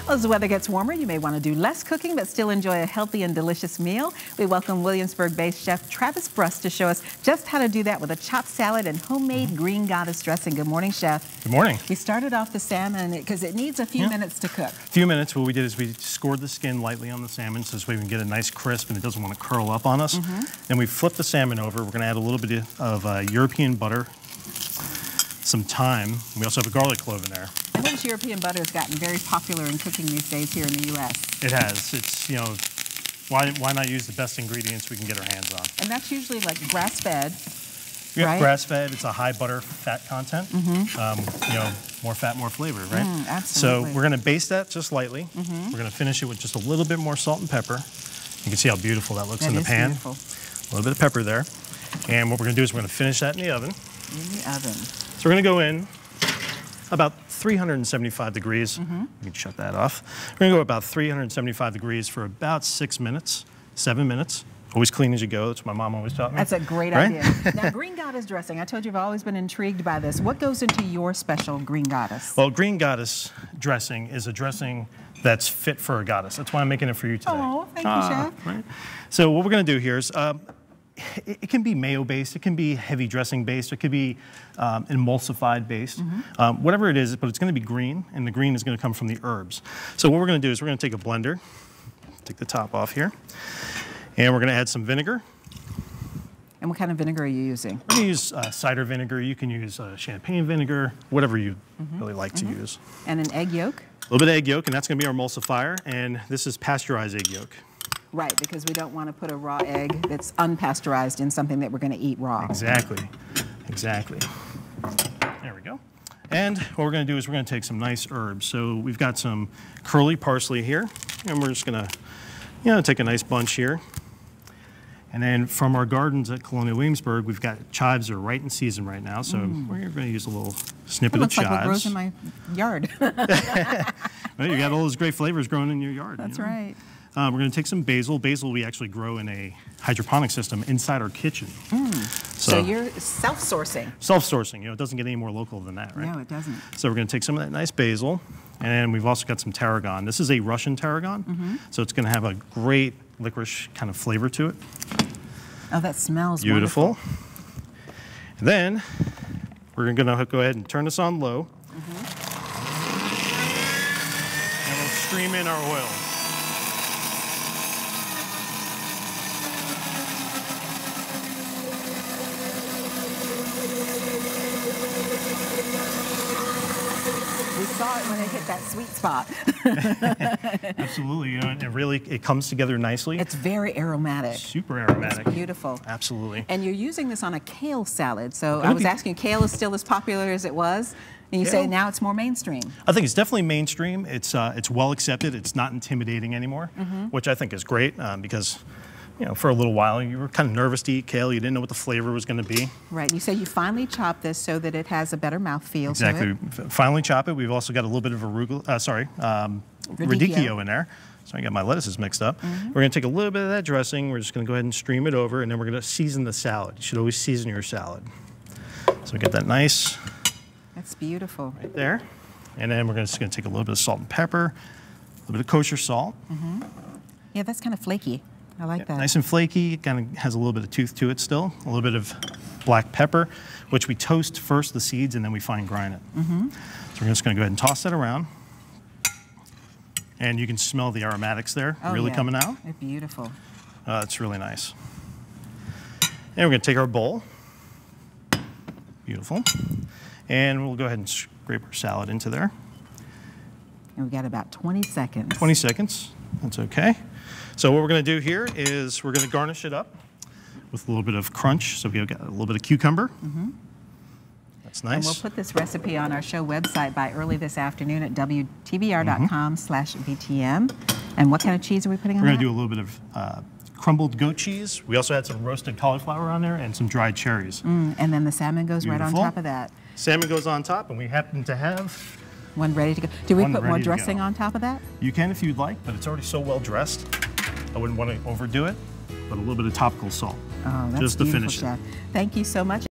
Well, as the weather gets warmer, you may want to do less cooking, but still enjoy a healthy and delicious meal. We welcome Williamsburg-based chef Travis Brust to show us just how to do that with a chopped salad and homemade green goddess dressing. Good morning, chef. Good morning. We started off the salmon because it needs a few minutes to cook. A few minutes. What we did is we scored the skin lightly on the salmon so this way we can get a nice crisp and it doesn't want to curl up on us. Then we flip the salmon over. We're going to add a little bit of European butter, some thyme. We also have a garlic clove in there. I notice European butter has gotten very popular in cooking these days here in the U.S. It has. It's, you know, why not use the best ingredients we can get our hands on? And that's usually like grass-fed, yeah, right? Grass-fed. It's a high butter fat content. You know, more fat, more flavor, right? Absolutely. So we're going to baste that just lightly. We're going to finish it with just a little bit more salt and pepper. You can see how beautiful that looks in the pan. Beautiful. A little bit of pepper there. And what we're going to do is we're going to finish that in the oven. In the oven. So we're going to go in about 375 degrees. You can shut that off. We're going to go about 375 degrees for about 6 minutes, 7 minutes. Always clean as you go. That's what my mom always taught me. That's a great idea. Now, green goddess dressing. I told you I've always been intrigued by this. What goes into your special green goddess? Well, green goddess dressing is a dressing that's fit for a goddess. That's why I'm making it for you today. Oh, thank you, chef. Right? So what we're going to do here is it can be mayo-based, it can be heavy dressing-based, it could be emulsified-based, whatever it is, but it's going to be green, and the green is going to come from the herbs. So what we're going to do is we're going to take a blender, take the top off here, and we're going to add some vinegar. And what kind of vinegar are you using? We're going to use cider vinegar. You can use champagne vinegar, whatever you really like to use. And an egg yolk? A little bit of egg yolk, and that's going to be our emulsifier, and this is pasteurized egg yolk. Right, because we don't want to put a raw egg that's unpasteurized in something that we're going to eat raw. Exactly, exactly. There we go. And what we're going to do is we're going to take some nice herbs. So we've got some curly parsley here, and we're just going to, you know, take a nice bunch here. And then from our gardens at Colonial Williamsburg, we've got chives that are right in season right now. So we're going to use a little snippet of chives. Looks like what grows in my yard. Well, you got all those great flavors growing in your yard. That's right. We're going to take some basil. Basil we actually grow in a hydroponic system inside our kitchen. So you're self-sourcing. Self-sourcing. You know, it doesn't get any more local than that, right? No, it doesn't. So we're going to take some of that nice basil, and we've also got some tarragon. This is a Russian tarragon, so it's going to have a great licorice kind of flavor to it. Oh, that smells beautiful. Wonderful. And then we're going to go ahead and turn this on low, and we'll stream in our oil. We saw it when it hit that sweet spot. Absolutely, you know, and it comes together nicely. It's very aromatic. Super aromatic. It's beautiful. Absolutely. And you're using this on a kale salad. So I was asking, kale is still as popular as it was? And you say now it's more mainstream. I think it's definitely mainstream. It's well accepted. It's not intimidating anymore, which I think is great because, you know, for a little while you were kind of nervous to eat kale. You didn't know what the flavor was going to be. Right. You say you finally chop this so that it has a better mouthfeel. Exactly. To it. Finally chop it. We've also got a little bit of radicchio in there. So I got my lettuces mixed up. We're going to take a little bit of that dressing. We're just going to go ahead and stream it over, and then we're going to season the salad. You should always season your salad. So we get that nice. That's beautiful. Right there. And then we're just going to take a little bit of salt and pepper, a little bit of kosher salt. Yeah, that's kind of flaky. I like that. Nice and flaky. It kind of has a little bit of tooth to it still. A little bit of black pepper, which we toast first, the seeds, and then we fine grind it. So we're just going to go ahead and toss that around. And you can smell the aromatics there coming out. They're beautiful. It's really nice. And we're going to take our bowl. Beautiful. And we'll go ahead and scrape our salad into there. And we've got about 20 seconds. 20 seconds. That's okay. So what we're going to do here is we're going to garnish it up with a little bit of crunch. So we've got a little bit of cucumber. That's nice. And we'll put this recipe on our show website by early this afternoon at WTVR.com/VTM. And what kind of cheese are we putting on We're that? going to do a little bit of crumbled goat cheese. We also had some roasted cauliflower on there and some dried cherries. And then the salmon goes right on top of that. Salmon goes on top, and we happen to have one ready to go. Do we put more dressing on top of that? You can if you'd like, but it's already so well dressed. I wouldn't want to overdo it, but a little bit of topical salt. Oh, that's just to finish Chef. it. Thank you so much.